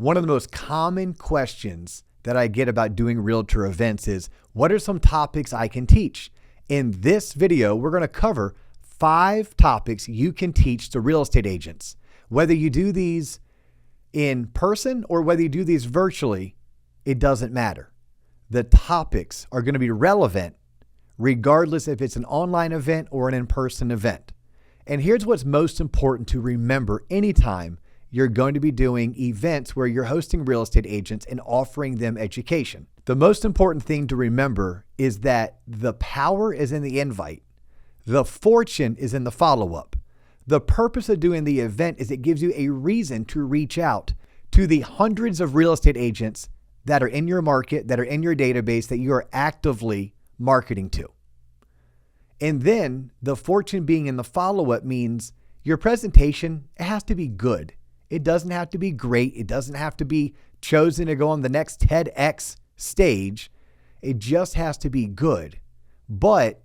One of the most common questions that I get about doing realtor events is, what are some topics I can teach? In this video, we're going to cover 5 topics you can teach to real estate agents. Whether you do these in person or whether you do these virtually, it doesn't matter. The topics are going to be relevant regardless if it's an online event or an in-person event. And here's what's most important to remember anytime you're going to be doing events where you're hosting real estate agents and offering them education. The most important thing to remember is that the power is in the invite. The fortune is in the follow-up. The purpose of doing the event is it gives you a reason to reach out to the hundreds of real estate agents that are in your market, that are in your database, that you are actively marketing to. And then the fortune being in the follow-up means your presentation, it has to be good. It doesn't have to be great. It doesn't have to be chosen to go on the next TEDx stage. It just has to be good. But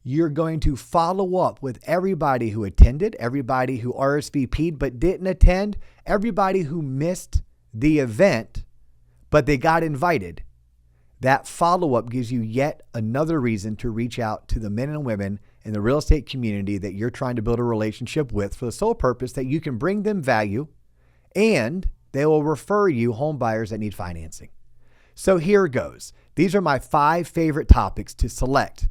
you're going to follow up with everybody who attended, everybody who RSVP'd but didn't attend, everybody who missed the event, but they got invited. That follow-up gives you yet another reason to reach out to the men and women in the real estate community that you're trying to build a relationship with for the sole purpose that you can bring them value and they will refer you home buyers that need financing. So here goes. These are my 5 favorite topics to select.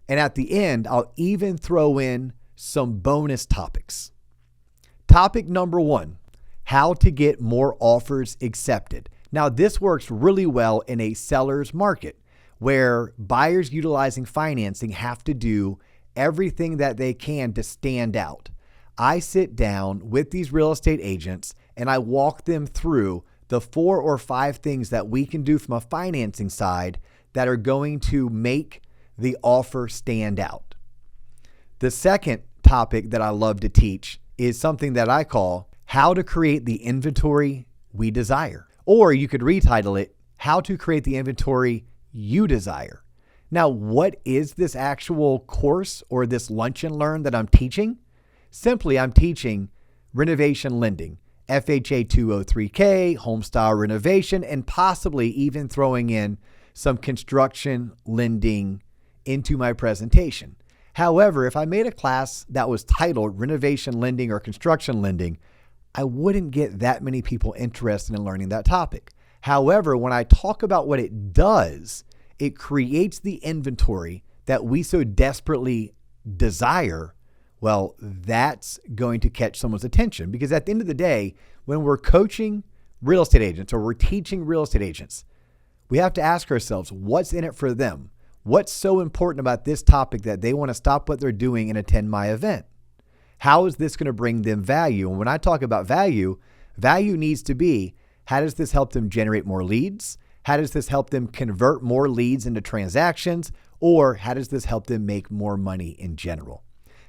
And at the end, I'll even throw in some bonus topics. Topic number 1, how to get more offers accepted. Now, this works really well in a seller's market where buyers utilizing financing have to do everything that they can to stand out. I sit down with these real estate agents and I walk them through the 4 or 5 things that we can do from a financing side that are going to make the offer stand out. The second topic that I love to teach is something that I call how to create the inventory we desire. Or you could retitle it, how to create the inventory you desire. Now, what is this actual course or this lunch and learn that I'm teaching? Simply, I'm teaching renovation lending, FHA 203K, home style renovation, and possibly even throwing in some construction lending into my presentation. However, if I made a class that was titled renovation lending or construction lending, I wouldn't get that many people interested in learning that topic. However, when I talk about what it does, it creates the inventory that we so desperately desire. Well, that's going to catch someone's attention because at the end of the day, when we're coaching real estate agents or we're teaching real estate agents, we have to ask ourselves, what's in it for them? What's so important about this topic that they want to stop what they're doing and attend my event? How is this going to bring them value? And when I talk about value, value needs to be, how does this help them generate more leads? How does this help them convert more leads into transactions? Or how does this help them make more money in general?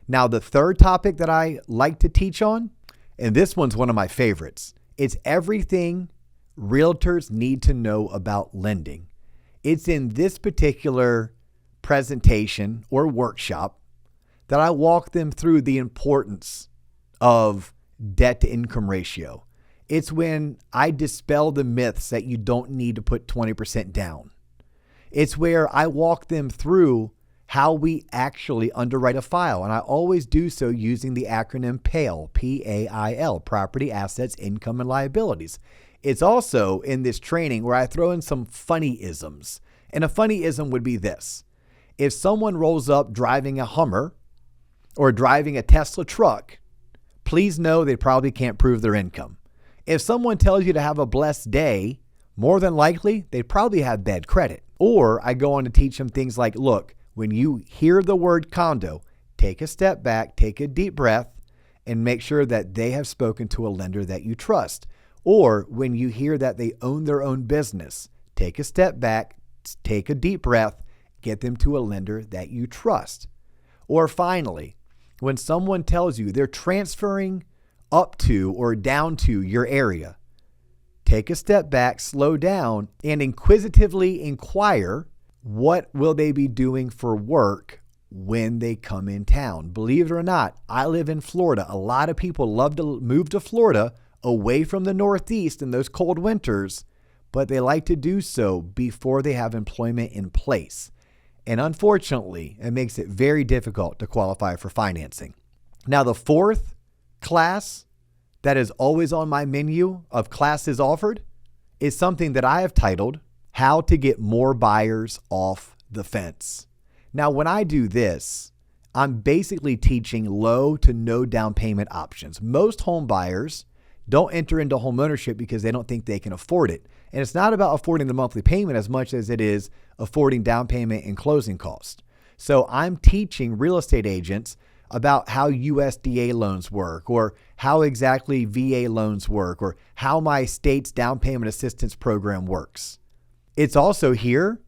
Now, the third topic that I like to teach on, and this one's one of my favorites, it's everything realtors need to know about lending. It's in this particular presentation or workshop that I walk them through the importance of debt to income ratio. It's when I dispel the myths that you don't need to put 20% down. It's where I walk them through how we actually underwrite a file. And I always do so using the acronym PAIL, P-A-I-L, Property, Assets, Income, and Liabilities. It's also in this training where I throw in some funny-isms. And a funny-ism would be this. If someone rolls up driving a Hummer or driving a Tesla truck, please know they probably can't prove their income. If someone tells you to have a blessed day, more than likely, they probably have bad credit. Or I go on to teach them things like, look, when you hear the word condo, take a step back, take a deep breath, and make sure that they have spoken to a lender that you trust. Or when you hear that they own their own business, take a step back, take a deep breath, get them to a lender that you trust. Or finally, when someone tells you they're transferring up to or down to your area, take a step back, slow down, and inquisitively inquire, what will they be doing for work when they come in town? Believe it or not, I live in Florida. A lot of people love to move to Florida away from the Northeast in those cold winters, but they like to do so before they have employment in place. And unfortunately, it makes it very difficult to qualify for financing. Now, the fourth class that is always on my menu of classes offered is something that I have titled, How to Get More Buyers Off the Fence. Now, when I do this, I'm basically teaching low to no down payment options. Most home buyers don't enter into home ownership because they don't think they can afford it. And it's not about affording the monthly payment as much as it is affording down payment and closing costs. So I'm teaching real estate agents about how USDA loans work, or how exactly VA loans work, or how my state's down payment assistance program works. It's also here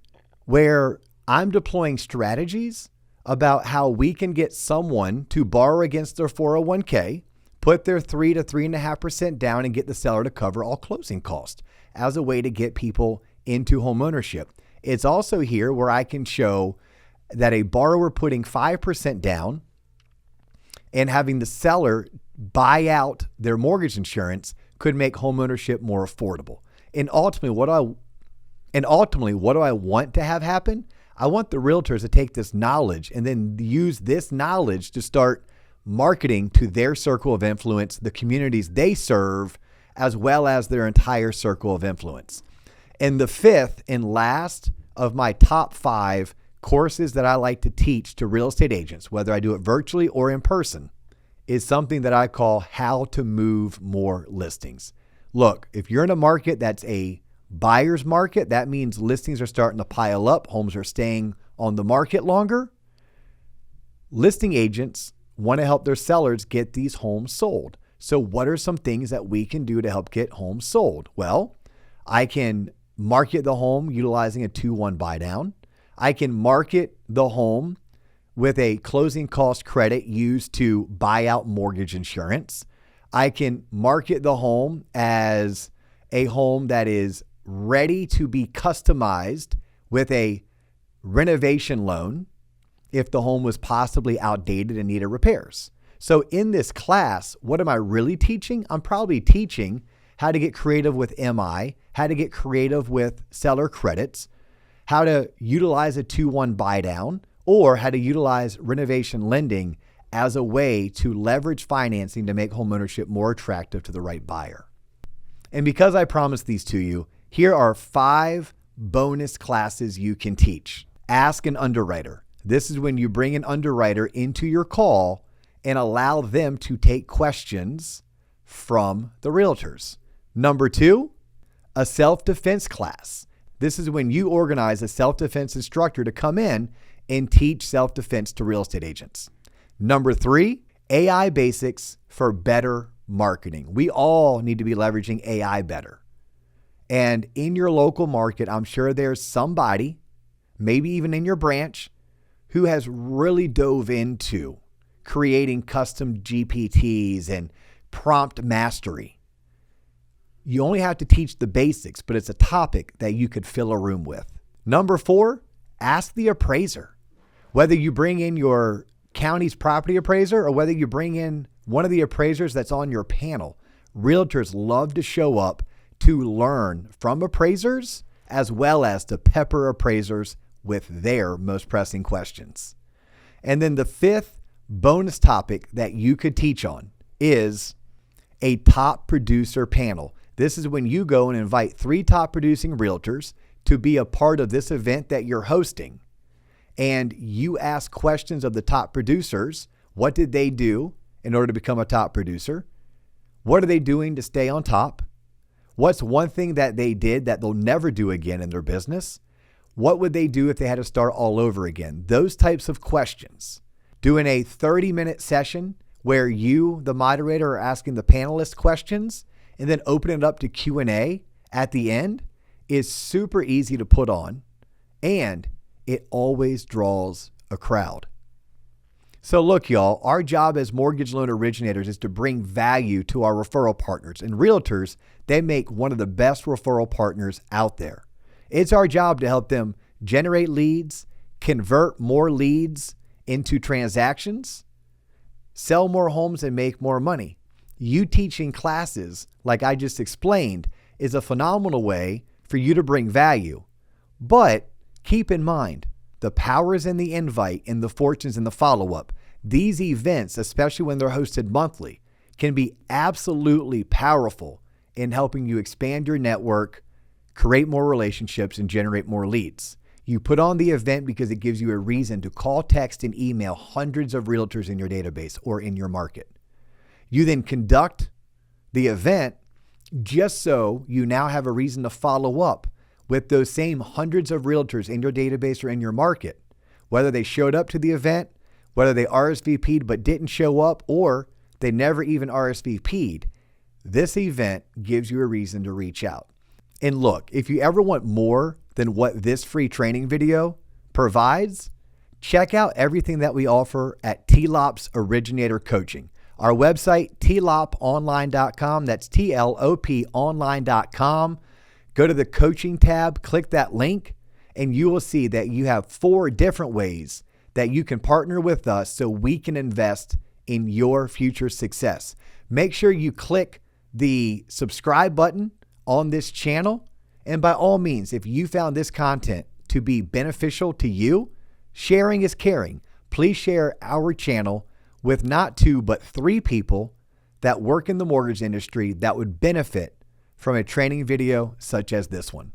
where I'm deploying strategies about how we can get someone to borrow against their 401k, put their 3 to 3.5% down, and get the seller to cover all closing costs as a way to get people into home ownership. It's also here where I can show that a borrower putting 5% down and having the seller buy out their mortgage insurance could make home ownership more affordable. And ultimately, what do I want to have happen? I want the realtors to take this knowledge and then use this knowledge to start marketing to their circle of influence, the communities they serve, as well as their entire circle of influence. And the fifth and last of my top 5 courses that I like to teach to real estate agents, whether I do it virtually or in person, is something that I call How to Move More Listings. Look, if you're in a market that's a buyer's market, that means listings are starting to pile up, homes are staying on the market longer. Listing agents want to help their sellers get these homes sold. So what are some things that we can do to help get homes sold? Well, I can market the home utilizing a 2-1 buy down. I can market the home with a closing cost credit used to buy out mortgage insurance. I can market the home as a home that is ready to be customized with a renovation loan if the home was possibly outdated and needed repairs. So in this class, what am I really teaching? I'm probably teaching how to get creative with MI, how to get creative with seller credits, how to utilize a 2-1 buy down, or how to utilize renovation lending as a way to leverage financing to make homeownership more attractive to the right buyer. And because I promised these to you, here are 5 bonus classes you can teach. Ask an underwriter. This is when you bring an underwriter into your call and allow them to take questions from the realtors. Number 2, a self-defense class. This is when you organize a self-defense instructor to come in and teach self-defense to real estate agents. Number 3, AI basics for better marketing. We all need to be leveraging AI better. And in your local market, I'm sure there's somebody, maybe even in your branch, who has really dove into creating custom GPTs and prompt mastery. You only have to teach the basics, but it's a topic that you could fill a room with. Number 4, ask the appraiser. Whether you bring in your county's property appraiser or whether you bring in one of the appraisers that's on your panel, realtors love to show up to learn from appraisers as well as to pepper appraisers with their most pressing questions. And then the 5th bonus topic that you could teach on is a top producer panel. This is when you go and invite 3 top producing realtors to be a part of this event that you're hosting. And you ask questions of the top producers. What did they do in order to become a top producer? What are they doing to stay on top? What's one thing that they did that they'll never do again in their business? What would they do if they had to start all over again? Those types of questions. Doing a 30-minute session where you, the moderator, are asking the panelists questions and then opening it up to Q&A at the end is super easy to put on, and it always draws a crowd. So look, y'all, our job as mortgage loan originators is to bring value to our referral partners. And realtors, they make one of the best referral partners out there. It's our job to help them generate leads, convert more leads into transactions, sell more homes, and make more money. You teaching classes, like I just explained, is a phenomenal way for you to bring value. But keep in mind, the power is in the invite and the fortunes in the follow-up. These events, especially when they're hosted monthly, can be absolutely powerful in helping you expand your network, create more relationships, and generate more leads. You put on the event because it gives you a reason to call, text, and email hundreds of realtors in your database or in your market. You then conduct the event just so you now have a reason to follow up with those same hundreds of realtors in your database or in your market, whether they showed up to the event, whether they RSVP'd but didn't show up, or they never even RSVP'd. This event gives you a reason to reach out. And look, if you ever want more than what this free training video provides, check out everything that we offer at TLOP's Originator Coaching. Our website, tloponline.com. That's TLOP online.com. Go to the coaching tab, click that link, and you will see that you have 4 different ways that you can partner with us so we can invest in your future success. Make sure you click the subscribe button on this channel. And by all means, if you found this content to be beneficial to you, sharing is caring. Please share our channel with not 2, but 3 people that work in the mortgage industry that would benefit from a training video such as this one.